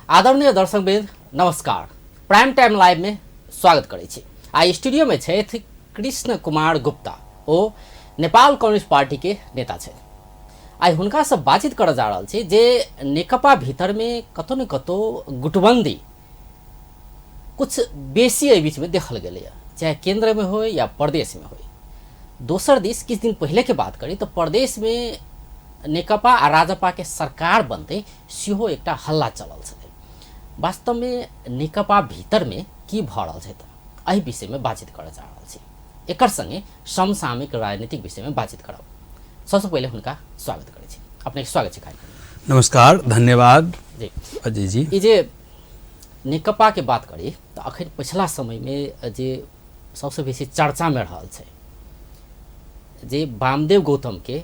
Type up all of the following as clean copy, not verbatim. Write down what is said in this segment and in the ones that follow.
आदरणीय दर्शकवृन्द नमस्कार। Prime time live में स्वागत करै छी। आई स्टूडियो में छथि कृष्ण कुमार गुप्ता, ओ नेपाल कम्युनिस्ट पार्टी के नेता छथि। आई हुनका से बातचीत कर जा रहल छी जे नेकपा भीतर में कतो न कतो गुटबंदी कुछ बेसी एहि बीच में देखल गेलै, चाहे केंद्र में हो या प्रदेश में हो। दोसर दिस किछु दिन पहले के बात करी तो प्रदेश में नेकपा आ राजपा के सरकार बनते सेहो एकटा हल्ला चलल छलै। वास्तव में नेकपा भीतर में की भ रहल छै एहि विषय में बातचीत कर जा रहल छी। एकर संगे समसामयिक राजनीतिक विषय में बातचीत करब। सबसे पहले हुनका स्वागत करै छी। अपने स्वागत छै कार्यक्रम। नमस्कार, धन्यवाद जी अजय जी। ई जे नेकपा के बात करी तो अखन पिछला समय में जे सबसे बेसी चर्चा में रहल छै जे वामदेव गौतम के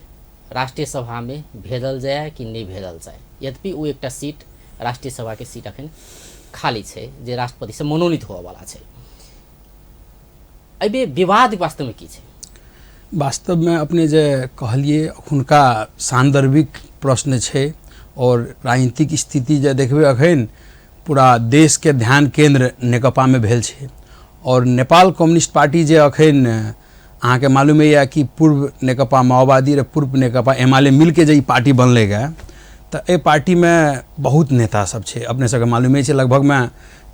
राष्ट्रीय सभा में भेजल जाए कि नहीं भेजल जाए। यद्यपि वो एकटा सीट राष्ट्रीय सभा के सीट अखन खाली छै जे राष्ट्रपति से मनोनीत होवे वाला छै। अबे विवाद वास्तव में की छै? वास्तव में अपने जे कहलिए हुनका सांदर्भिक प्रश्न छै और राजनीतिक स्थिति जे देखबे अखन पूरा देश के ध्यान केंद्र नेकपा में भेल छै। और नेपाल कम्युनिस्ट पार्टी जे अखन अहाँ के मालूम है कि पूर्व नेकपा माओवादी और पूर्व नेकपा एमाले मिल के जे पार्टी बनले गए तो ए पार्टी में बहुत नेता सब छै। अपने सबके मालूम है लगभग में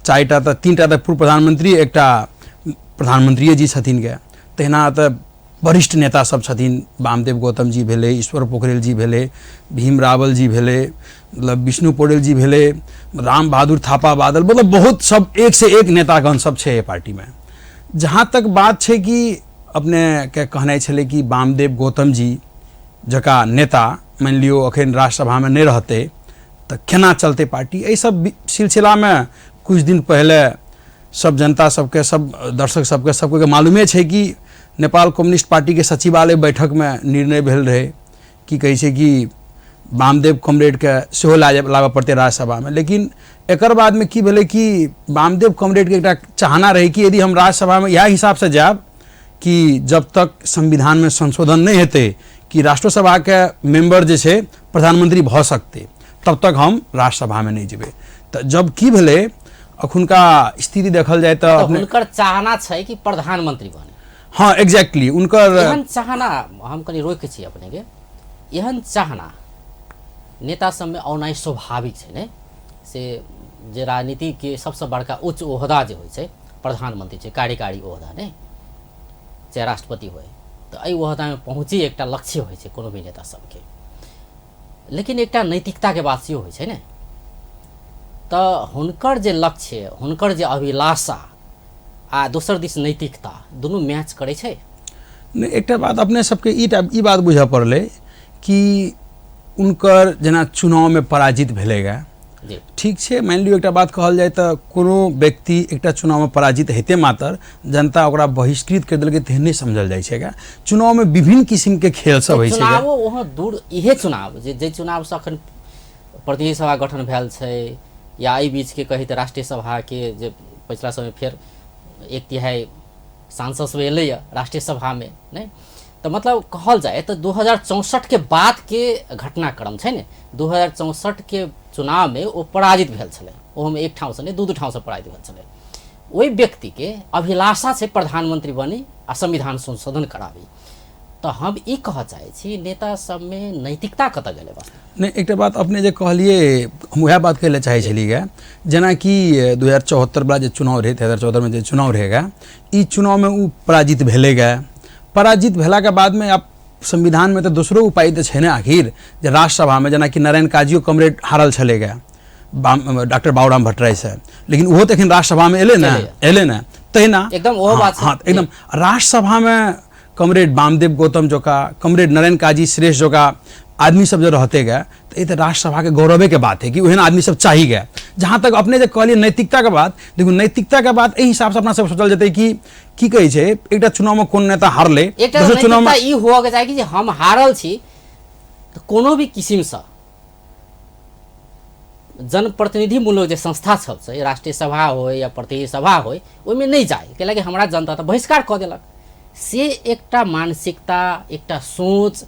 4टा तो 3टा तो पूर्व प्रधानमंत्री, एकटा प्रधानमंत्री जी छथिन गए, तहिना तो वरिष्ठ नेता सब छथिन। वामदेव गौतम जी भेले, ईश्वर पोखरेल जी भेले, भीम रावल जी भेले, मतलब विष्णु पौडेल जी भेले, राम बहादुर थापा बादल, मतलब बहुत सब एक से एक नेतागण सब छै पार्टी में। जहाँ तक बात छै कि अपने के कहनाइ छलै कि वामदेव गौतम जी जका नेता मान लियो अखन राज्यसभा में नहीं रहते तो केना चलते पार्टी। यही सब सिलसिला में कुछ दिन पहले सब जनता सबके, सब दर्शक सबके सबके मालूमे छै कि नेपाल कम्युनिस्ट पार्टी के सचिवालय बैठक में निर्णय भेल रहे कि कहै छै कि वामदेव कॉमरेड के सेहो लाबे पड़ते राज्यसभा में। लेकिन एकर बाद में की भेलै कि वामदेव कॉमरेड के एकटा चाहना रही कि यदि हम राज्यसभा में यह हिसाब से जाब कि जब तक संविधान में संशोधन नहीं हेतै कि राष्ट्रसभा के मेंबर जे छै प्रधानमंत्री भ सकते, तब तक हम राज्यसभा में नहीं जेबै। तो जब की भेलै अखुनका स्थिति देखल जाए तो हुनकर चाहना छै कि प्रधानमंत्री बने। हाँ, एग्जैक्टली उनकर एहन चाहना हम कनी रोक छी अपने के। एहन चाहना नेता सब में औनाइ स्वाभाविक छै ने, से जे राजनीति के सबसे बड़का उच्च ओहदा जे होइ छै प्रधानमंत्री छै, कार्यकारी ओहदा ने, चाहे राष्ट्रपति होय तो एहि ओहदा में पहुँची एकटा लक्ष्य होइ छै कोनो भी नेता सबके। लेकिन एकटा नैतिकता के बात सेहो होइ छै ने। तो हुनकर जे लक्ष्य, हुनकर जे अभिलाषा आ दोसर दिस नैतिकता दुनू मैच करे छै। नहीं, एकटा बात अपने सबके ई बात बुझा पड़ले कि उनकर जना चुनाव में पराजित भेले गए। ठीक है, मान लियो एकटा बात कहल जाए तो कोनो व्यक्ति एकटा चुनाव में पराजित हेते मात्र जनता ओकरा बहिष्कृत कर देलकै तेहने समझल जाइ छै। चुनाव में विभिन्न किस्म के खेल सब होइ छै। चुनाव वहाँ दूर इहे चुनाव जे चुनाव से अखन प्रतिनिधि सभा गठन भेल छै या एहि बीच के कही तो राष्ट्रीय सभा के जे पिछला समय फिर 1/3 सांसद सब एलै राष्ट्रीय सभा में नहीं। तो मतलब कहल जाए तो 2064 के बाद के घटनाक्रम छै ने। 2064 के चुनाव में वो पराजित भेल छलै, ओहो में एक ठाव से नहीं 2 ठाव से पराजित भेल छलै। वही व्यक्ति के अभिलाषा से प्रधानमंत्री बनी आ संविधान संशोधन कराबी। तो हम ई कह चाहे छी नेता सब में नैतिकता कतऽ गेलै बस। नहीं, एक बात अपने जे कहलिए हम वह बात कहले चाहे छलिए जना कि 2074 वाला जो चुनाव रहे, 2014 में जो चुनाव रहेगा, ई चुनाव में वो पराजित भेले गए। पराजित भेला के बाद में आप संविधान में तो दूसरो उपाय तो है ना आखिर जे राज्यसभा में, जना कि नारायण काजियो कॉमरेड हारल चले गए डॉक्टर बाबूराम भट्टराय से, लेकिन वो तो राज्यसभा में एले ना तहिना एकदम वो बात। हाँ, एकदम राज्यसभा में कॉमरेड वामदेव गौतम जोका, कॉमरेड नारायण काजी श्रेष्ठ जोका आदमी सब जो रहते गए तो ये राज्यसभा के गौरवे के बात है कि वह आदमी सब चाहिए गए। जहाँ तक अपने जो कहलिए नैतिकता के बात, देखो नैतिकता के बात एहि हिसाब से अपना सब सोचल जते कि की कहे छै एकटा चुनाव में कोन नेता हारले, दूसरा चुनाव में ई हुआ के चाही कि हम हारल छी तो कोनो भी किस्म से जनप्रतिनिधि मूलक जे संस्था सब छै, राष्ट्रीय सभा हो या प्रतिनिधि सभा हो, ओहिमे नहीं जाए के लगे हमरा जनता तो बहिष्कार कऽ देलक। से एकटा मानसिकता, एकटा सोच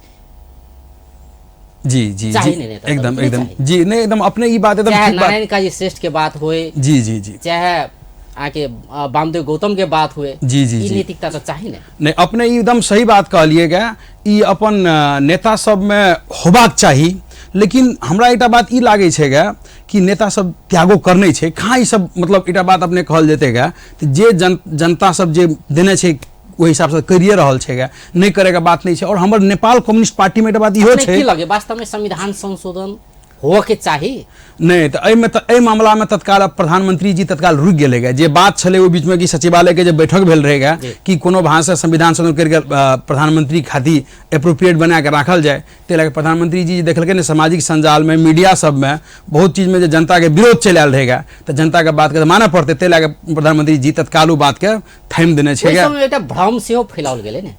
जी जी चाहिए जी नहीं नेता, एकदम नहीं एकदम चाहिए। जी, नहीं एकदम अपने ये बात एकदम चाहे ठीक बात। नारायण काजी श्रेष्ठ के बात हुए, जी जी जी चाहे आके वामदेव गौतम के बात हुए, जी जी ई जी नैतिकता तो चाहिए ना। नहीं, अपने ई एकदम सही बात कहलिएगा। ई अपन नेता सब में होबाक चाही, लेकिन हमरा एकटा बात ई लागै छैगा कि नेता सब त्यागो करने छै कहाँ ई सब, मतलब एकटा बात अपने कहल जेतैगा तो जे जनता सब जे देने छै ओहि हिसाब से करिए रहल छैगा, नहीं करे के बात नहीं छै। और हमर नेपाल कम्युनिस्ट पार्टी में एकटा बात इहो अपने छै, की लगे वास्तव में संविधान संशोधन हो के चाहिए? नहीं तो एहि मामला में तत्काल प्रधानमंत्री जी तत्काल रुक गेलेगा। जे बात छले ओहि बीच में कि सचिवालय के जे बैठक भेल रहेगा कि कोनो भाषा से संविधान संशोधन करके प्रधानमंत्री खातिर अप्रोप्रिएट बना के राखल जाए, ते लगे प्रधानमंत्री जी देखलकै ने सामाजिक संजाल में मीडिया सब में बहुत चीज में जो जनता के विरोध चल आयल रहेगा तो जनता के बात के माने पड़ते, ते लगे प्रधानमंत्री जी तत्काल बात के थाम देने छै। एक भ्रम सेहो फैलाओल गेलै ने,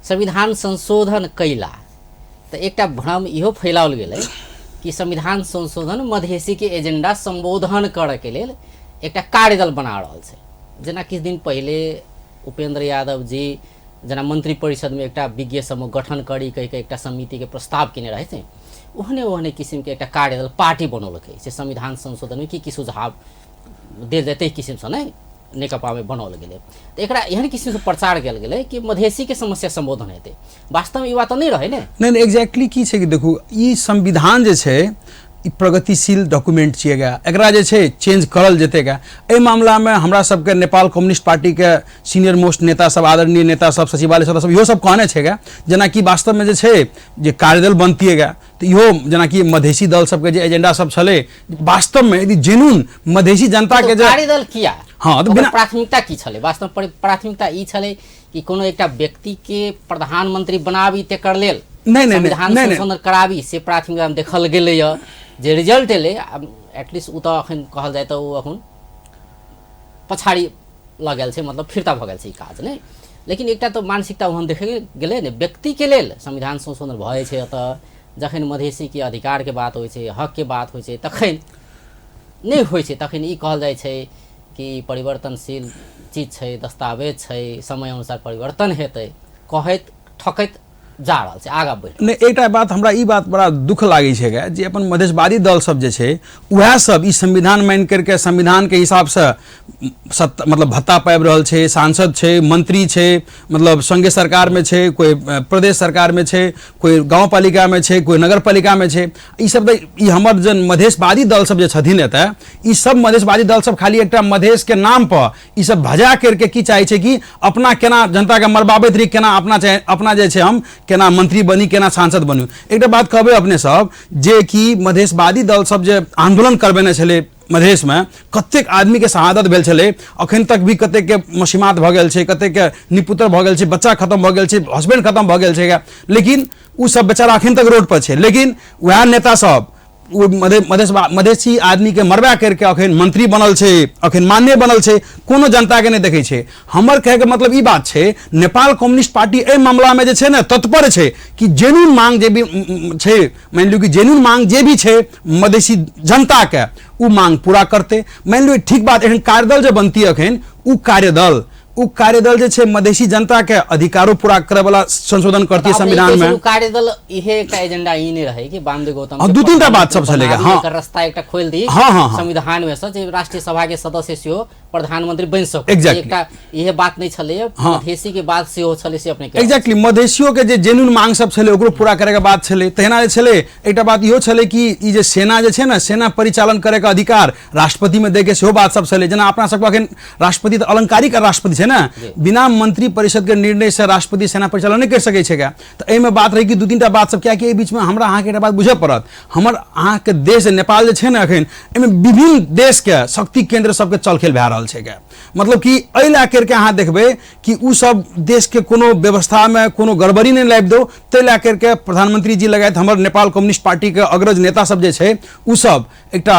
संविधान संशोधन कैला तो एक भ्रम इहो फैलाओल गेलै कि संविधान संशोधन मधेसी के एजेंडा संबोधन करे के लेल एक कार्यदल बना रहल छै। जेना किछु दिन पहले उपेंद्र यादव जी जेना मंत्री परिषद में एक विज्ञ समूह गठन करी कह के एक समिति के प्रस्ताव केने रहे थे, ओहने ओहने किस्म के एक कार्यदल पार्टी बनौलकै से संविधान संशोधन में की सुझाव देल जेतै किस्म से नहीं नेकपा में बनौल गेलै। तो एक एहन किस्म से प्रचार कल गेलै कि मधेसी के समस्या संबोधन हेतै, वास्तव में ई बात नहीं रहे ने। नहीं एग्जैक्टली की छै कि देखू ई संविधान जे छै ई प्रगतिशील डॉक्यूमेंट छिएगा, एकरा जे छै चेंज करल जेतेगा। एहि मामला में हमरा सबके नेपाल कम्युनिस्ट पार्टी के सीनियर मोस्ट नेता सब, आदरणीय नेता सब, सचिवालय सदस्य सब इहो सब कहने छेगा जेना कि वास्तव में जे छै जे कार्यदल बनतिएगा तो इहो जेना कि मधेसी दल सबके जे एजेंडा सब छले वास्तव में यदि जेन्युइन मधेसी जनता के जे कार्यदल किया, हाँ तो बिना प्राथमिकता की छले, वास्तव में प्राथमिकता ई छले कि कोनो एकटा व्यक्ति के प्रधानमंत्री बनाबी तेकर लेल संविधान संशोधन कराबी से प्राथमिकता में देखल गेलै य। जे रिजल्ट एलै एटलीस्ट उ तो अखन कहल जाए तो अखन पछाड़ी लग गेल छै, मतलब फिरता भ गेल छै ई काज नहीं। लेकिन एकटा तो मानसिकता ओहन देखे गेलै ने व्यक्ति के लेल संविधान संशोधन भए छै, अतः जखन मधेसी के अधिकार के बात होइ छै, हक के बात होइ छै तखन नहीं होइ छै, तखन ई कहल जाए छै कि परिवर्तनशील चीज छै, दस्तावेज छै, समय अनुसार परिवर्तन हेतै, कहैत ठकैत जा रहल छै आगा बढ़। नहीं एकटा बात हमरा ई बात बड़ा दुख लागै छैगा जे अपन मधेशवादी दल सब जे छै वएह सब ई संविधान मान करके संविधान के हिसाब से मतलब भत्ता पाबि रहल छै, सांसद छै, मंत्री छै, मतलब संघीय सरकार में छै, कोई प्रदेश सरकार में छै, कोई गाँव पालिका में छै, कोई नगर पालिका में छै। ई सब ई हमर जन मधेशवादी दल सब जे छथिन एतऽ ई सब मधेशवादी दल सब खाली एकटा मधेश के नाम पर ई सब भजा करके की चाहे छै कि अपना केना जनता के मरबाबैत रही, केना अपना जे छै हम केना मंत्री बनी, केना सांसद बनू। एकटा बात कहबै अपने सब जे कि मधेशवादी दल सब जे आंदोलन करबेने छलै मधेश में कतेक आदमी के शहादत भेल छलै, अखन तक भी कतेक के मसीमात भऽ गेल छै, कतेक के निपुत्र भऽ गेल छै, बच्चा खत्म भऽ गेल छै, हस्बैंड खत्म भऽ गेल छै, लेकिन उ सब बेचारा अखन तक रोड पर छै। लेकिन वएह नेता सब मधेसी आदमी के मरबा करके अखन मंत्री बनल छै, अखन मान्य बनल छै, कोनो जनता के नहीं देखे छै। हमर कहे के मतलब ई बात छै नेपाल कम्युनिस्ट पार्टी एहि मामला में जे छै ने तत्पर छै कि जेन्युइन मांग जे भी छै, मान लियो कि जेन्युइन मांग जे भी छै मधेसी जनता के उ मांग पूरा करते। मान लियो ठीक बात एहन कार्यदल जो बनती अखन उ कार्यदल जे छै मधेसी जनता के अधिकारों पूरा करे वाला संशोधन करती संविधान में। कार्यदल इहे एकटा एजेंडा ई नहीं रहे कि वामदेव गौतम दू तीन टा बात सब चलेगा, हाँ रास्ता एकटा खोल दी संविधान में से राष्ट्रीय सभा के सदस्य सेहो प्रधानमंत्री बन सको, एकटा इहे बात नहीं छले। मधेसी के बात सेहो छले से अपने एग्जैक्टली मधेसियों के जे जेन्युइन मांग सब छले ओकरो पूरा करे के बात छले। तहिना जे छले एकटा बात इहो छले कि ई जे सेना जे छै ने सेना परिचालन करे के अधिकार राष्ट्रपति में दे के सेहो बात सब छले। जेना अपना सबके अखन राष्ट्रपति त अलंकारिक राष्ट्रपति छै ना, बिना मंत्री परिषद के निर्णय से राष्ट्रपति सेना परिचालन नहीं कर सकै छै। तो एहि में बात रही कि दू तीन टा बात सब क्या कि बीच में हमरा अहाँ के बात बुझे पड़त। हमर अहाँ के देश नेपाल जे छै ने अखन एमे विभिन्न देश के शक्ति केंद्र सबके चलखेल भए रहल छै, मतलब कि एहि ला करके अहाँ देखबै कि उ सब देश के कोनो व्यवस्था में कोनो गड़बड़ी नहीं लाबि दो, तै ला करके प्रधानमंत्री जी लगायत हमर नेपाल कम्युनिस्ट पार्टी के अग्रज नेता सब जे छै उ सब एकटा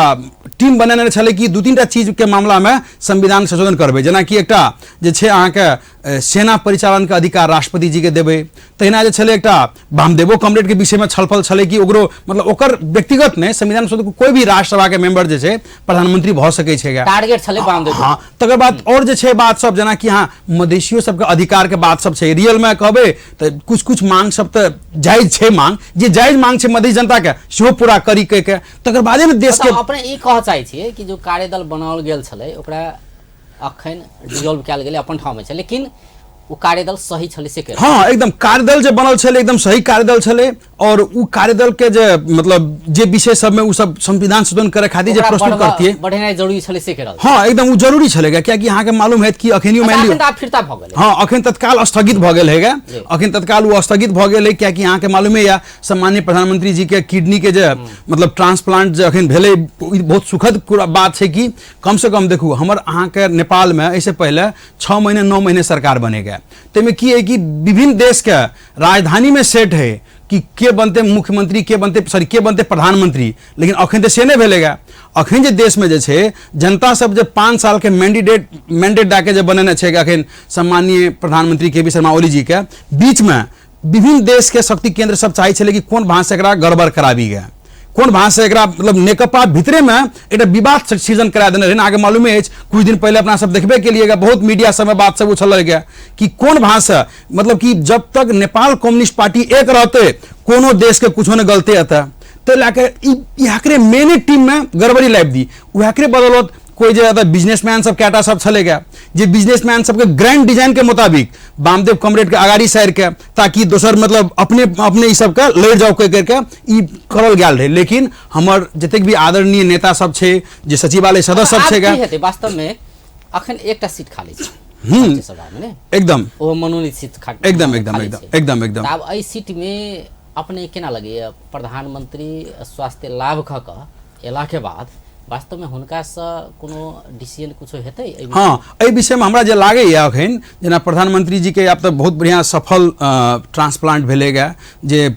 टीम बनेने छले कि दू तीन टा चीज के मामला में संविधान संशोधन करबै। जेना कि एकटा जे छै अहाँ के सेना परिचालन के अधिकार राष्ट्रपति जी के देबै। तहिना जे छलै एकटा वामदेवो कॉमरेड के विषय में छलफल छलै कि ओकरो मतलब ओकर व्यक्तिगत ने संविधान सभा कोई भी राज्यसभा के मेंबर जे छै प्रधानमंत्री भऽ सकै छै। टारगेट छलै वामदेव। हाँ, तकर बाद और जे छै बात सब जेना कि हाँ मधेशियो सबके अधिकार के बात सब छै। रियल में कहबै तऽ कुछ कुछ मांग सब तऽ जायज छै, मांग जे जायज मांग छै मधेश जनता के सेहो पूरा करी के तकर बादे ने देश के अपने ई कह चाहै छियै कि जो कार्यदल बनाओल गेल छलै ओकरा अखन डिसॉल्व कयल गेलै अपन ठाम में छै, लेकिन वो कार्यदल सही छलै से कह। हाँ, एकदम कार्यदल जो बनल छलै एकदम सही कार्यदल छलै और उ कार्यदल के जे मतलब जे विषय सब में उ सब संविधान संशोधन करे खातिर जे प्रस्तुत करतिए बढ़ेनाइ जरूरी छलै से कह रहल। हाँ, एकदम उ जरूरी छलै क्या कि यहाँ के मालूम है कि अखनियो मान लियो फिरता भ गेलै। हाँ, अखन तत्काल स्थगित भ गेल है, अखन तत्काल वो स्थगित भ गेल है क्या कि यहाँ के मालूम है या सम्माननीय प्रधानमंत्री जी के किडनी के जे मतलब ट्रांसप्लांट जे अखन भेलै बहुत सुखद बात है कि कम से कम देखू हमर अहाँ के नेपाल में ऐसे पहले 6 महीने 9 महीने सरकार बनेगा। तेमें की है कि विभिन्न देश के राजधानी में सेट है कि के बनते मुख्यमंत्री के बनते प्रधानमंत्री, लेकिन अखन तो से नहीं भेलेगा। अखन जे देश में जे छै जनता सब जे 5 साल के मैंडेट दे के जे बनेने छै अखन सम्माननीय प्रधानमंत्री के पी शर्मा ओली जी के बीच में विभिन्न देश के शक्ति केंद्र सब चाहे छले कि कोन भाषा से एकरा गड़बड़ कराबी गए, कोन भाषा से एकरा मतलब नेकपा भितरे में एक विवाद सृजन करा देने रहे। आगे मालूम है कुछ दिन पहले अपना सब देखबे के लिए बहुत मीडिया सब में बात सब उछल गया कि कौन भाषा मतलब कि जब तक नेपाल कम्युनिस्ट पार्टी एक रहते कोनो देश के कुछ ने गलते आता तो लाके मेन टीम में गड़बड़ी लाइब दी उहकरे बदौलत कोई ज्यादा बिजनेसमैन सब कैटा सब चलेगा जे बिजनेसमैन सबके ग्रैंड डिजाइन के मुताबिक वामदेव कॉमरेड के आगाड़ी साइड के ताकि दोसर मतलब अपने अपने ई सब के लड़ जाओ करके ई करल गेल रहे। लेकिन हमर जतेक भी आदरणीय नेता सब छे जे सचिवालय सदस्य सब छे वास्तव में अखन एकटा सीट खाली छै राज्यसभा में ने एकदम ओ मनोनीत सीट खाली एकदम अब एई सीट में अपने केना लगे प्रधानमंत्री स्वास्थ्य लाभ ख के एला के बाद वास्तव में हुनका से कोनो डिसीजन कुछ हेतै? हाँ, एहि विषय में हमरा जे लागैए अखन जेना प्रधानमंत्री जी के अब तो बहुत बढ़िया सफल ट्रांसप्लांट भेलेगा जे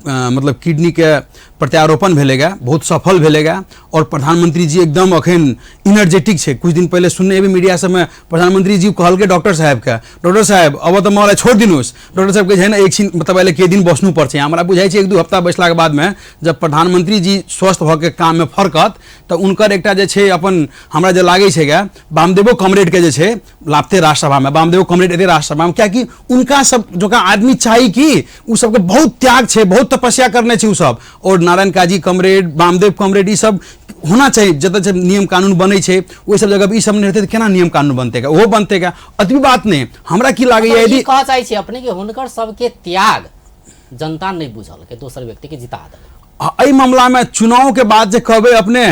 मतलब किडनी के प्रत्यारोपण भेलेगा बहुत सफल भेलेगा और प्रधानमंत्री जी एकदम अखन इनर्जेटिक छे। कुछ दिन पहले सुनने भी मीडिया सब में प्रधानमंत्री जी कहल के डॉक्टर साहब अब तो मोला छोड़ दिनुस डॉक्टर साहब के है ना एक मतलब पहले के दिन बसनु पड़ हमरा बुझाई छै 1-2 हफ्ता बसला के बाद में जब प्रधानमंत्री जी स्वस्थ भ के काम में फरकत तो उनकर एकटा जे छै अपन हमरा जे लागे छै गा वामदेवो कॉमरेड के जे छै लापते राज्यसभा में वामदेवो कॉमरेड एते राज्यसभा में क्या कि उनका सब जो का आदमी चाहिए कि उ सबके बहुत त्याग छै बहुत तपस्या करने छै उ सब और नारायण काजी कॉमरेड वामदेव कॉमरेड ई सब होना चाहिए जब नियम कानून बने छे वो सब जगह ई सब नहीं रहते तो केना नियम कानून बनतेगा वो बनतेगा अतबी बात नहीं हमरा की लागे यदि कह चाहे छी अपने कि हुनकर सबके त्याग जनता नहीं बुझल के दोसर व्यक्ति के जिता दे एहि मामला में चुनाव के बाद जे कहबे अपने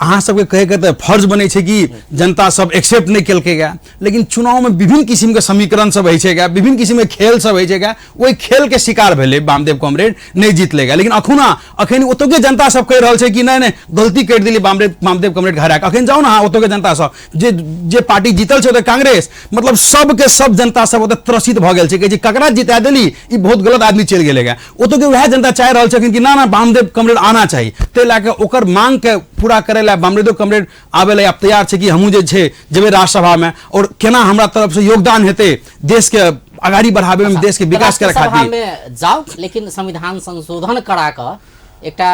अहाँ सबके कहे के तो फर्ज बने छे कि जनता सब एक्सेप्ट नहीं केलकेगा लेकिन चुनाव में विभिन्न किस्म के समीकरण सब है छेगा विभिन्न किस्म के खेल सब है छेगा वही खेल के शिकार भेले वामदेव कॉमरेड नहीं जीतलेगा। लेकिन अखन ओतो के जनता सब कह रहल छे कि नहीं गलती कर दिली वामदेव कॉमरेड हरा अखन जाओ ना ओतो के जनता सब जे पार्टी जीतल छे कांग्रेस मतलब सब के सब जनता सब ओते त्रसित भ गेल छे कि ककरा जिता देली ई बहुत गलत आदमी चल गेलेगा ओतो के वह जनता चाह रहल छे कि ना वामदेव कॉमरेड आना चाहिए ते लाके ओकर मांग के पूरा करे ला वामदेव कॉमरेड आवे ला आप तैयार छे कि हमहू जे छे जेबे राज्यसभा में और केना हमरा तरफ से योगदान हेते देश के आगाड़ी बढ़ावे में देश के विकास करे खातिर में जाओ लेकिन संविधान संशोधन करा के एकटा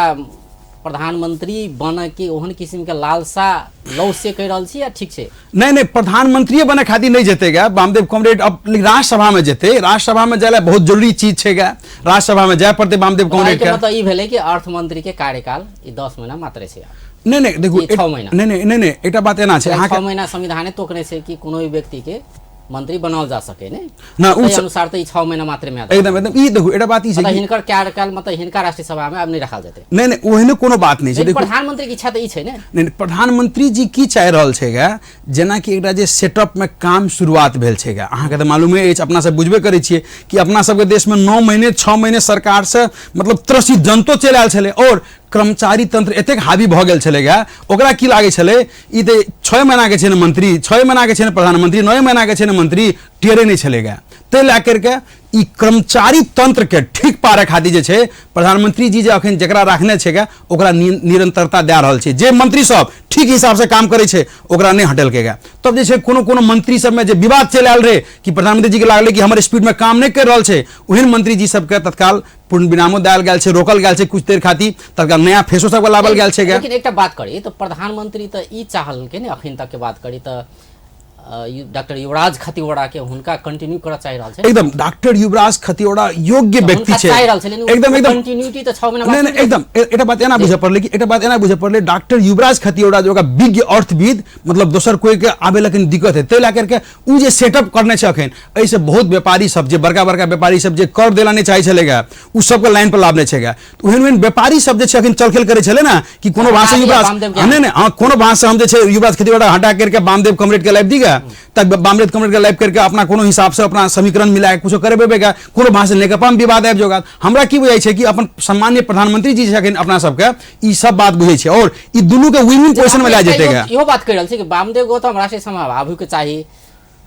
प्रधानमंत्री बने के ओहन किस्म के लालसा लौ से कह रहल छी या ठीक छे? नहीं प्रधानमंत्री बने खातिर नहीं जेतेगा वामदेव कॉमरेड अब राज्यसभा में जेते राज्यसभा में जाए बहुत जरूरी चीज छेगा राज्यसभा में जाए पड़ते वामदेव कॉमरेड के मतलब ई भेले कि अर्थमंत्री के कार्यकाल ई 10 महीना मात्र छे। नहीं देखो 6 महीना नहीं एकटा बात एना छे 6 महीना संविधाने तोकने से कि कोनो भी व्यक्ति के मंत्री बनाओल जा सके ने ना उस अनुसार तो 6 महीना मात्र में एकदम ई देखो एटा बात ई छे कि हिनकर कार्यकाल मतलब हिनका राष्ट्रीय सभा में अब नहीं रखल जेते नहीं ओहने कोनो बात नहीं छे। देखो प्रधानमंत्री की इच्छा तो ई छे ने नहीं प्रधानमंत्री जी की चाह रहल छेगा जेना कि एकटा जे सेटअप में काम शुरुआत भेल छेगा अहाँ के तो मालूम है अपना सब बुझबे करे छिए कि अपना सब के देश में 9 महीने 6 महीने सरकार से मतलब त्रसित जनतो चल आयल छले और कर्मचारी तंत्र एतेक हावी भ गेल छलेगा ओकरा की लागे छले ई ते 6 महीना के छे ने मंत्री 6 महीना के छे ने प्रधानमंत्री 9 महीना के छे ने मंत्री टेरे नहीं छलेगा ते ला करके ई कर्मचारी तंत्र के ठीक पारे खातिर जे छै प्रधानमंत्री जी जे अखन जकरा राखने छै ओकरा निरंतरता दे रहल छै। जे मंत्री सब ठीक हिसाब से काम करे छै ओकरा नहीं हटेलकै गा। तब जे छै कोनो मंत्री सब में जे विवाद चल आयल रहे कि प्रधानमंत्री जी के लागले कि हमर स्पीड में काम नहीं कर रहल छै, ओहन मंत्री जी सबके तत्काल पूर्ण विरामो दायल गेल छै, रोकल गेल छै कुछ देर खातिर, तत्काल नया फेसो सब लावल गेल छै। लेकिन एकटा बात करी तो प्रधानमंत्री तो ई चाहल के ने अखन तक के बात करी तो डॉक्टर युवराज खतिवड़ा के हुनका कंटिन्यू करऽ चाहि रहल छै। एकदम डॉक्टर युवराज खतिवड़ा योग्य व्यक्ति छै, एकदम एकदम कंटिन्यूटी तो 6 महीना नहीं नहीं एकदम एटा बात एना बुझे पड़ले कि एटा बात एना बुझे पड़ले डॉक्टर युवराज खतिवड़ा जो का विज्ञ अर्थविद मतलब दोसर कोई के आबे लेकिन दिक्कत है, ते ला करके उ जे सेटअप करने छै अखन ऐसे बहुत व्यापारी सब जे बड़का बड़का व्यापारी सब जे कर देला नहीं चाहे छलेगा उ सब के लाइन पर लाभने छैगा। तो ओहन व्यापारी सब जे छै अखन चलखेल करे छले ना कि कोनो भाषा युवराज नहीं नहीं हां कोनो भाषा हम जे छै युवराज खतिवड़ा हटा करके बामदेव कमरेड के लाइव दीगा तक बामरेड कमरेड के लाइव करके अपना कोनो हिसाब से अपना समीकरण मिला के कुछ करे बेबेगा कोनो भाषा नेकपा में विवाद आबि जोगा। हमरा की बुझाई छै कि अपन सम्माननीय प्रधानमंत्री जी छथिन अपना सबके ई सब बात बुझै छै और ई दुनू के विन विन पोजीशन में ला जेतेगा। इहो बात कह रहल छै कि बामदेव गौतम राष्ट्रीय सभा में आबू के चाहिए,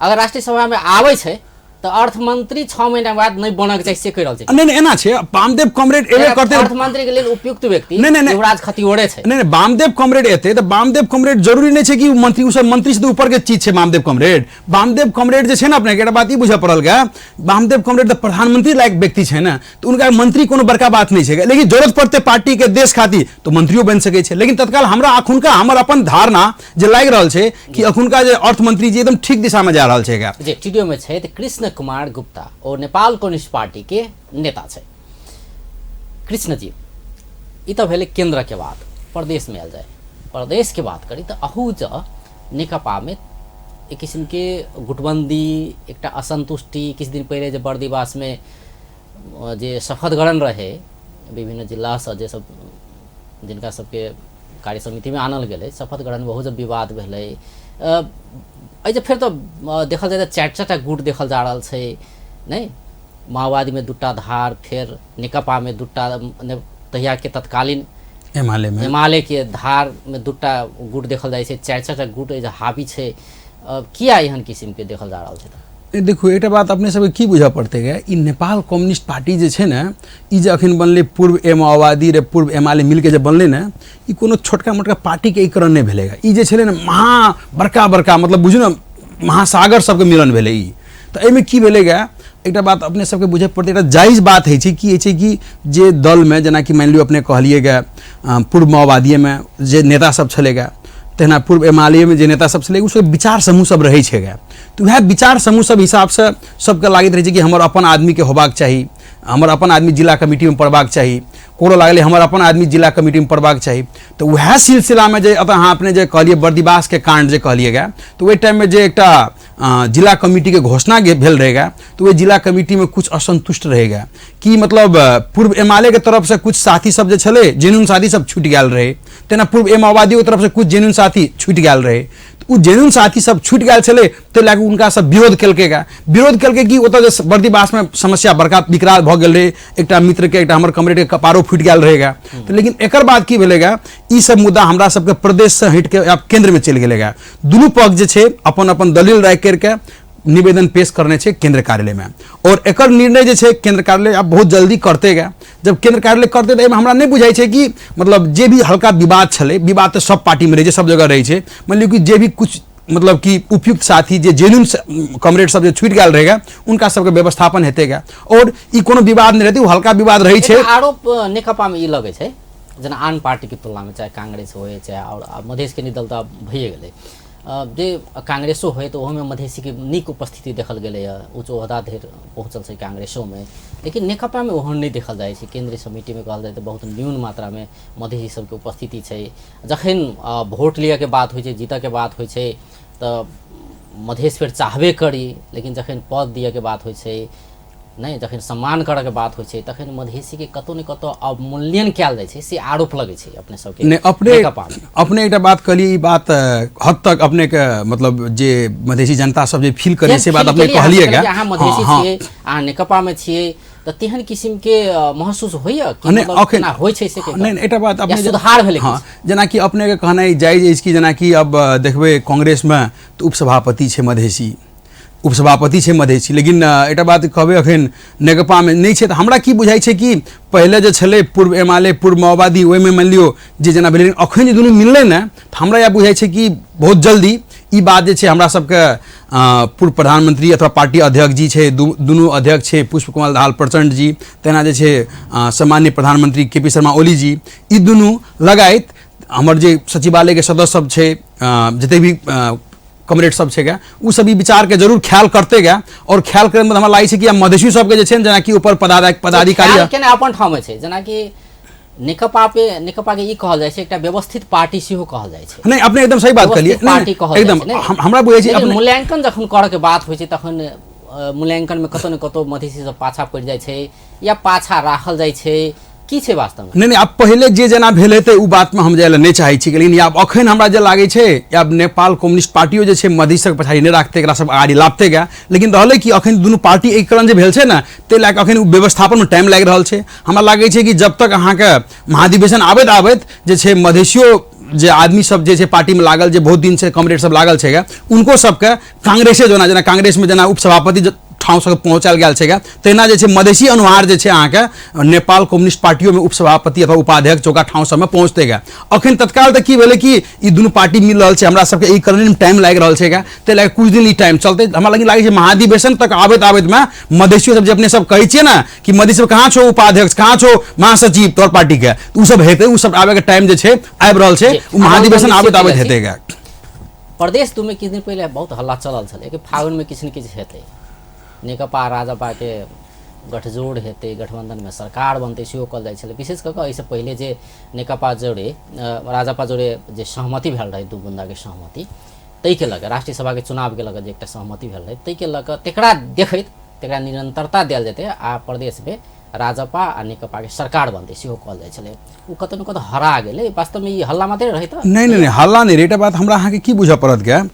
अगर राष्ट्रीय सभा में आबै छै तो अर्थमंत्री 6 महीना बाद नहीं बनक चाहिए से कह रहल छै। नहीं नहीं एना छै बामदेव कमरेड एबे करते अर्थमंत्री के लेल उपयुक्त व्यक्ति युवराज खतिवड़े छै। नहीं नहीं बामदेव कमरेड एते तो बामदेव कमरेड जरूरी नहीं छै कि मंत्री उ सब मंत्री से ऊपर के चीज छै। बामदेव कमरेड जे छै ना अपने के बात ई बुझे पड़ल गा बामदेव कमरेड तो प्रधानमंत्री लायक व्यक्ति छै ना, तो उनका मंत्री कोनो बड़का बात नहीं छै, लेकिन जरूरत पड़ते पार्टी के देश खातिर तो मंत्रियों बन सके छै। लेकिन तत्काल हमरा अखुनका हमर अपन धारणा जे लाग रहल छै कि अखुनका जे अर्थ मंत्री जी एकदम ठीक दिशा में जा रहल छै। जे स्टूडियो में छै त कृष्ण कुमार गुप्ता और नेपाल कम्युनिस्ट पार्टी के नेता छै। कृष्ण जी ई तो भेले केंद्र के बात, प्रदेश में आयल जाए प्रदेश के बात करी तो अहू ज नेकपा में एक किस्म के गुटबंदी एकटा असंतुष्टि किछ दिन पहले जे बर्दिवास में जे शपथ ग्रहण रहे विभिन्न जिला से जे सब जिनका सबके कार्य समिति में आनल गेलै शपथ ग्रहण में बहुत विवाद भेलै। ऐसे फिर तो देखल जाए तो 4-4टा गुट देखल जा रहा है नहीं, माओवादी में 2टा धार, फिर नेकपा में 2टा तहिया के तत्कालीन हिमालय के धार में 2टा गुट देखल जाए छै, 4-4टा गुट हावी छै। किया एहन किस्म के देखल जा रहा है? देखो एक बात अपने सब की बुझा पड़ते है ई नेपाल कम्युनिस्ट पार्टी जे छै ना ई जे अखन बनले पूर्व माओवादी रे पूर्व एमाले मिलके जे बनले ना ई कोनो छोटका मोटका पार्टी के एकीकरण नहीं भेलेगा। ई जे छले ना महा बड़का बड़का मतलब बुझू ना महासागर सबके मिलन भेले ई। तो एमे की भेलेगा एक बात अपने सबके बुझे पड़ते एक जायज बात है कि जे दल में जना कि मान लियो अपने कहलिएगा पूर्व माओवादी में जे नेता सब छलेगा तेना पूर्व एमाले में जे नेता सब छले उसके विचार समूह सब रहे छेगा। तो वह विचार समूह सब हिसाब से सबके लागत रहे कि हमर अपन आदमी के होबाक चाहिए, हमर अपन आदमी जिला कमिटी में पढ़बाक चाहिए, कोनो लागले हमर अपन आदमी जिला कमिटी में पढ़बाक चाहिए। तो वह सिलसिला में जे अहाँ अपने जे कहलिए बर्दिवास के कांड जे कहलिएगा तो वही टाइम में जे एकटा जिला कमिटी के घोषणा भेल रहेगा तो वह जिला कमिटी में कुछ असंतुष्ट रहेगा कि मतलब पूर्व एमाले के तरफ से कुछ साथी सब जे छले जेन्युइन साथी सब छूट गया रहे, तेना पूर्व माओवादी के तरफ से कुछ जेन्युइन साथी छूट गया रहे। उ जेन्युइन साथी सब छूट गया छले तो लागे उनका सब विरोध केलके कि ओतऽ जे बर्दिवास में समस्या बड़का विकराल भ गेल रहे, एकटा मित्र के एकटा हमर कमरेड के कपारो फूट गया रहेगा। तो लेकिन एकर बाद की भेलेगा ई सब मुद्दा हमरा सबके प्रदेश से हट के अब केंद्र में चल गेलेगा। दुनू पक्ष जे छै अपन अपन दलील राख करके निवेदन पेश करने छै केंद्र कार्यालय में और एकर निर्णय जे छै केंद्र कार्यालय अब बहुत जल्दी करतेगा। जब केंद्र कार्यालय करते तो हमरा नहीं बुझाई छै कि मतलब जे भी हल्का विवाद छले, विवाद तो सब पार्टी में रहे सब जगह रहे छै, मान लियो कि जे भी कुछ मतलब कि उपयुक्त साथी जे जेन्युइन कमरेड सब जे छूट गया रहेगा उनका सबके व्यवस्थापन हेतेगा और ई कोनो विवाद नहीं रहते हल्का विवाद रही छै। आरोप नेकपा में ई लगे छै जना आन पार्टी के तुलना में चाहे कांग्रेस होए चाहे और मधेश के निदल तो भइए गेलै जे कांग्रेसो है तो में मधेसी के निक उपस्थिति देखल गए उच्च ओहदा धरि पहुँचल है कांग्रेसों में, लेकिन नेकपा में ओहन नहीं देखल जाए केंद्रीय समिति में कहल जाए तो बहुत न्यून मात्रा में मधेसी सबके उपस्थिति है। जखन वोट लिया के बात हो जीत के बात हो तो मधेश फिर चाहबे करी, लेकिन जखन पद दिए के बात हो नहीं जखन सम्मान करे के बात होय छै तखन मधेसी के कतो ने कतो अवमूल्यन कयल जाय छै से आरोप लगे छै अपने सबके। ने अपने एकटा बात कहली ई बात हद तक अपने के मतलब जे मधेसी जनता सब जे फील करे से बात अपने कहलिएगा अहाँ मधेसी छियै अहाँ नेकपा में छियै त तेहन किस्म के महसूस होइया कि मतलब ना होय छै से के नहीं एटा बात अपने सुधार भेलै। हां जना कि अपने के कहना जायज अछि कि जना कि अब देखबे कांग्रेस में तो उपसभापति छै मधेसी उपसभापति छै मधेसी, लेकिन एटा बात कहबै अखन नेकपा में नहीं छै। तऽ हमरा की बुझाइ छै कि पहले जे छलै पूर्व एमाले पूर्व माओवादी ओहिमे मानि लियौ जे जेना भेलै, अखन जे दुनू मिललै ने तऽ हमरा यह बुझाइ छै कि बहुत जल्दी ई बात जे छै हमरा सबके पूर्व प्रधानमंत्री अथवा पार्टी अध्यक्ष जी छै, दुनू अध्यक्ष छै पुष्प कमल दाहाल प्रचंड जी, तेना जे छै सामान्य प्रधानमंत्री के.पी. शर्मा ओली जी, ई दुनू लगाइत हमर जे सचिवालय के सदस्य सब छै, जते भी कमरेड सब छै गा, उ सब ई विचार के जरूर ख्याल करते गा। और ख्याल करे में हमरा लागै छै कि मधेसी सबके जे छै जेना कि ऊपर पदाधिकारी केना अपन ठाम में छै, जेना कि नेकपा के ई कहल जाइ छै एकटा व्यवस्थित पार्टी सेहो कहल जाइ छै। नहीं अपने एकदम सही बात कहलिए, एकदम हमरा बुझै छै मूल्यांकन जखन करऽ के बात होइ छै तखन मूल्यांकन में कतौ न कतौ मधेसी सब पाछा पड़ि जाइ छै या पाछा राखल जाइ छै, की छै वास्तव में? नहीं आब पहले जे जेना भेल हेतै उ बात में हम जाय ला नहीं चाहै छी, लेकिन आब अखन हमरा जे लागै छै आब नेपाल कम्युनिस्ट पार्टियो जे छै मधेसक पछाड़ी नहीं राखते, एकरा सब आगाड़ी लाबते गा। लेकिन रहलै कि अखन दुनू पार्टी एकीकरण जे भेल छै ने ते लए कऽ अखन व्यवस्थापन में टाइम लागि रहल छै। हमरा लागै छै कि जब तक अहाँके महाधिवेशन आबैत आबैत जे छै मधेसियो जे आदमी सब जे छै पार्टी में लागल, जे बहुत दिन से कॉमरेड सब लागल छै गा, उनको सबके कांग्रेसे जेना कांग्रेस में जेना उपसभापति ठाव सब पहुँचाल गेल छै, तेना जे छै मधेसी अनुहार जे छै अहाँके नेपाल कम्युनिस्ट पार्टियों में उपसभापति अथवा उपाध्यक्ष चौका ठाव सब में पहुँचते गा। अखन तत्काल तक की भेलै कि ई दुनू पार्टी मिल रहल छै, हमरा सबके ई करने में टाइम लागि रहल छै गा, ते लए कुछ दिन ई टाइम चलते। हमरा लागै छै महाधिवेशन तक आबैत आबैत में मधेसियो सब जे अपने सब कहै छियै ना कि मधेसी सब कहाँ छौ उपाध्यक्ष, कहाँ छौ महासचिव तोहर पार्टी के, उ सब हेतै, उ सब आबे के टाइम जे छै आबि रहल छै, महाधिवेशन आबैत आबैत हेतै गा। प्रदेश 2 में किछु दिन पहले बहुत हल्ला चलल छलै कि फागुन में किछु न किछु हेतै, नेकपा राजपा के गठजोड़ हेतै, गठबंधन में सरकार बनतै सेहो कहल जाइ छलै। विशेष कऽ कऽ एहिसँ पहिले जे नेकपा जोड़े राजपा जोड़े जे सहमति भेल रहै, 2 बुंदा के सहमति, ताहिके लऽ कऽ राष्ट्रीय सभा के चुनाव के लऽ कऽ जे एकटा सहमति भेल रहै, ताहिके लऽ कऽ तेकरा देखैत तेकरा निरंतरता देल जेतै आ प्रदेश में राजपा आ नेकपा के सरकार बनतै सेहो कहल जाइ छलै। उ कतौ न कतौ हरा गेलै, वास्तव में ई हल्ला मात्रे रहै त नहीं हल्ला नहीं रेटा बात हमरा अहाँके की बुझऽ पड़त गा।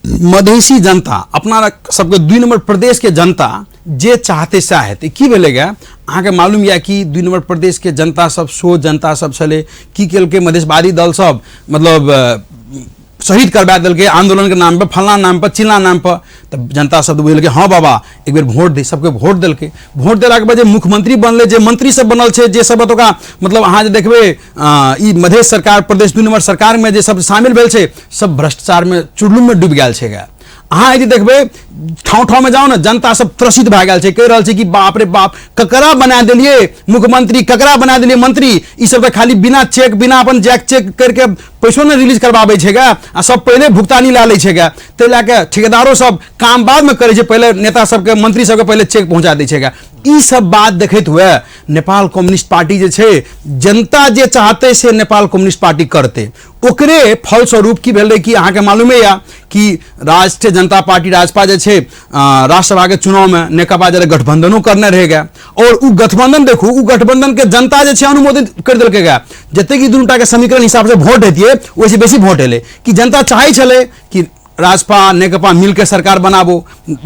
मधेसी जनता अपना सबके 2 नंबर प्रदेश के जनता जे चाहते सएह हेतै। की भेलै गा अहाँके मालूम यऽ कि 2 नंबर प्रदेश के जनता सब सोच जनता सब छलै, की केलकै मधेशवादी दल सब, मतलब शहीद करवा देलकै आंदोलन के नाम पे, फलना नाम पर, चिल्ला नाम पर। तब जनता सब बुझलकै हाँ बाबा एक बेर वोट दे, सबके वोट देलकै। वोट देला के बाद जे मुख्यमंत्री बनले, जे मंत्री सब बनल छै, जे सब ओतुका मतलब अहाँ जे देखबै ई मधेश सरकार प्रदेश 2 नंबर सरकार में जे सब शामिल भेल छै, सब भ्रष्टाचार में चुड़लुम में डूबि गेल छै गा। अहाँ यदि देखबै ठाव ठाव में जाओ ना, जनता सब त्रसित भए गेल छै, कहि रहल छै कि बाप रे बाप ककरा बना देलिए मुख्यमंत्री, ककरा बना देलिए मंत्री, ई सब के खाली बिना चेक बिना अपन जैक चेक करके पैसो नहीं रिलीज करवाबै छै गा, आ सब पहले भुगतानी ला लै छै गा। ताहि लए के ठेकेदारो सब काम बाद में करै छै, पहले नेता सबके मंत्री सबके पहले चेक पहुंचा दै छै गा। ई सब बात देखैत हुए नेपाल कम्युनिस्ट पार्टी जे छै, जनता जे चाहते से नेपाल कम्युनिस्ट पार्टी करते, ओकरे फलस्वरूप की भेल रहे कि अहाँके मालूमे या कि राष्ट्रीय जनता पार्टी राजपा जे छै राष्ट्रसभा के चुनाव में नेकपा जरे गठबंधनो करने रहेगा, और उ गठबंधन देखू, उ गठबंधन के जनता जे छै अनुमोदित कर देलकै गा। जते कि दुनूटा के समीकरण हिसाब से वोट हेतिए वैसे बेसी वोट एलै कि जनता चाहै छलै कि राजपा नेकपा मिलकर सरकार बनाबो।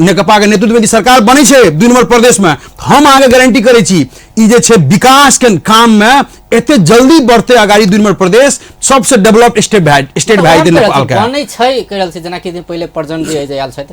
नेकपा के नेतृत्व में सरकार बनै छै 2 नंबर प्रदेश में, हम आगे गारंटी करै छी ई जे छै विकास के काम में एते जल्दी बढ़ते आगाड़ी 2 नंबर प्रदेश सबसे डेवलप्ड स्टेट भए नेपाल के बनै छै। कहि रहल छै जेना कि दिन पहिले प्रजन जी आयल छै,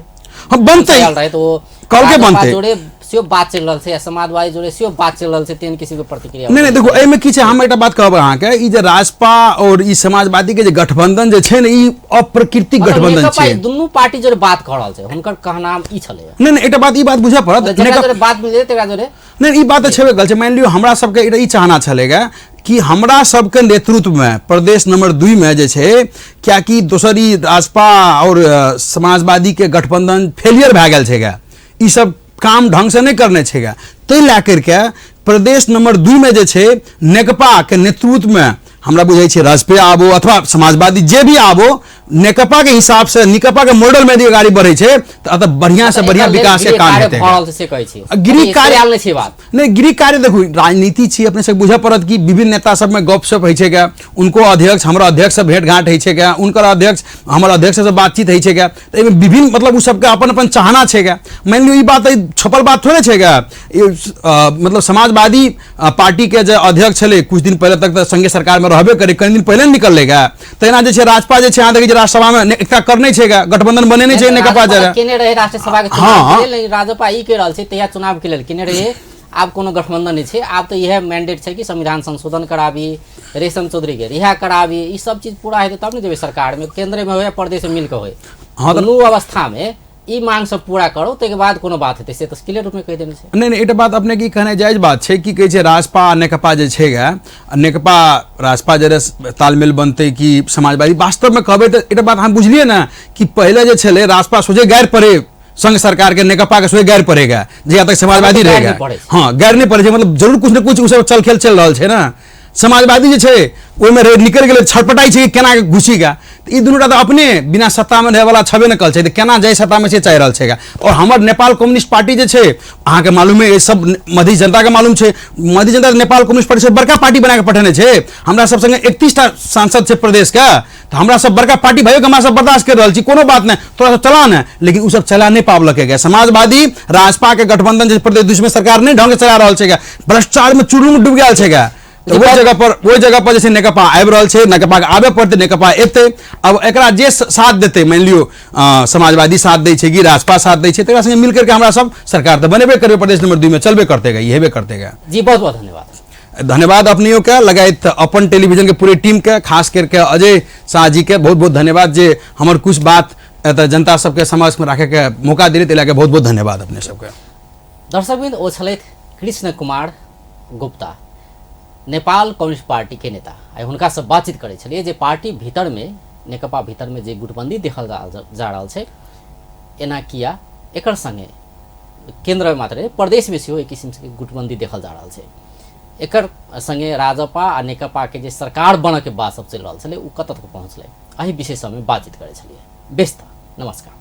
हम बनतै तो कल के बनतै जोड़े सेहो बात चल रहल छै, समाजवादी जोड़े सेहो बात चल रहल छै, तेन किसी के प्रतिक्रिया नहीं देखो एमे की छै, हम एकटा बात कहब अहाँके, ई जे राजपा और ई समाजवादी के जे गठबंधन जे छै ने, ई अप्राकृतिक गठबंधन छै। दुनू पार्टी जोड़े बात कर रहल छै, हुनकर कहनाम ई छलै। नहीं एकटा बात ई बात बुझे पड़त, जेकरा जोड़े बात मिले तेकरा जोड़े नहीं ई बात तो छेबे कल छै। मान लियो हमरा सबके ई चाहना छलेगा कि हमरा सबके नेतृत्व में प्रदेश नंबर 2 में जे छै, क्या कि दोसरी राजपा और समाजवादी के गठबंधन फेलियर भए गेल छै गा, ई सब काम ढंग से नहीं करने छै गा। तै लए करके प्रदेश नंबर 2 में जे छै नेकपा के नेतृत्व में हमरा बुझाई छै राजपा आबो अथवा समाजवादी जे भी आबो, नेकपा के हिसाब से निकपा के मॉडल में यदि गाड़ी बढ़े छै तो बढ़िया से बढ़िया विकास के काम हेतै। गृह कार्य नहीं, गृह कार्य देखू राजनीति छी, अपने से बुझे पड़त कि विभिन्न नेता सब में गपशप होइ छै गा, उनको अध्यक्ष हमरा अध्यक्ष से भेंट घाट होइ छै गा, उनकर अध्यक्ष हमर अध्यक्ष से बातचीत होइ छै गा, तो एमे विभिन्न मतलब उ सबके अपन अपन चाहना छै गा। मान लियो ई बात छपल बात थोड़े छै गा, मतलब समाजवादी पार्टी के जे अध्यक्ष छले कुछ दिन पहले तक तो संघीय सरकार में रहबे करे, कई दिन पहले निकल लेगा। तहिना जे छै राजपा जे छै, अहाँ देखै राष्ट्रसभा में एकता करने छेगा, गठबंधन बने नहीं छे नेकपा जरा केने रहे राष्ट्रसभा के चुनाव के लेल राजपा ई के रहल छै तया चुनाव के लेल केने रहे। आब कोनो गठबंधन नहीं छे, आब तो यह मैंडेट छै कि संविधान संशोधन कराबी, रेशम चौधरी के रिहा कराबी, ई सब चीज पूरा हेतै तब ने जेबै सरकार में, केंद्र में होय प्रदेश में मिलकर होय। हाँ दुनू अवस्था में ई मांग सब पूरा करो ते के बाद कोनो बात हेतै से तो क्लियर रूप में कह देने छै। नहीं एटा बात अपने की कहने जायज बात छै कि कहै छै राजपा नेकपा जे छैगा, नेकपा राजपा जरे तालमेल बनते कि समाजवादी वास्तव में कहबै तो एटा बात हम बुझलिए ना कि पहले जे छले राजपा सोचे गैर पड़े संघ सरकार के, नेकपा के सोचे गैर पड़ेगा जहाँ तक समाजवादी रहेगा। हाँ गैर नहीं पड़े, मतलब जरूर कुछ न कुछ उसे चल खेल चल रहा है ना। समाजवादी जे ओहि में निकल गए छटपटाई छै केना घुसीगा, तो ई दुनूटा तो अपने बिना सत्ता में रहे वाला छबे न कल छै, तो केना जाय सत्ता में से चाह रहल छेगा। और हमर नेपाल कम्युनिस्ट पार्टी जे छै अहाँ के मालूम है, ये सब मध्य जनता के मालूम छै, मध्य जनता नेपाल कम्युनिस्ट पार्टी से बड़का पार्टी बना के पठेने छै। हमरा सब संगे 31टा सांसद छै प्रदेश का, तो हमरा सब बड़का पार्टी भयो के हमरा सब बर्दाश्त कर रहल छी, कोनो बात नहीं, थोड़ा सा चला न, लेकिन उ सब चला नहीं पावलक है। समाजवादी राजपा के गठबंधन जे प्रदेश दुश्मन सरकार नहीं ढंग से चला रहल छेगा, भ्रष्टाचार में चूरू में डूब गेल छेगा। तो वो जगह पर जैसे नेकपा आबि रहल छै, नेकपा के आबे पड़ते, नेकपा एते। अब एकरा जे साथ देते, मान लियो समाजवादी साथ दै छै कि राजपा साथ दै छै, तकरा संगे मिल करके हमरा सब सरकार तो बनेबे करबे, प्रदेश नंबर 2 में चलबे करतेगा, ये हेबे करतेगा। जी बहुत बहुत धन्यवाद। धन्यवाद अपनियों के, लगायत अपन टेलीविजन के पूरे टीम के, खास करके अजय शाह जी के बहुत बहुत धन्यवाद जे हमर कुछ बात जनता सबके समक्ष में रखे के मौका दिले, ताहि लए बहुत बहुत धन्यवाद अपने सबके। दर्शकबिंद ओ छलथि कृष्ण कुमार गुप्ता, नेपाल कम्युनिस्ट पार्टी के नेता। आई हुनका से बातचीत करे छलिए जे पार्टी भीतर में, नेकपा भीतर में जे गुटबंदी देखल जा रहल छै, एना किया एकर संगे केंद्र में मात्र प्रदेश में सेहो एक किस्म से गुटबंदी देखल जा रहल छै, एकर संगे राजपा आ नेकपा के जे सरकार बन के बात सब चल रहल छलै उ कतऽ तक पहुँचलै, एहि विषय में बातचीत करे छलिए। बेस्त नमस्कार।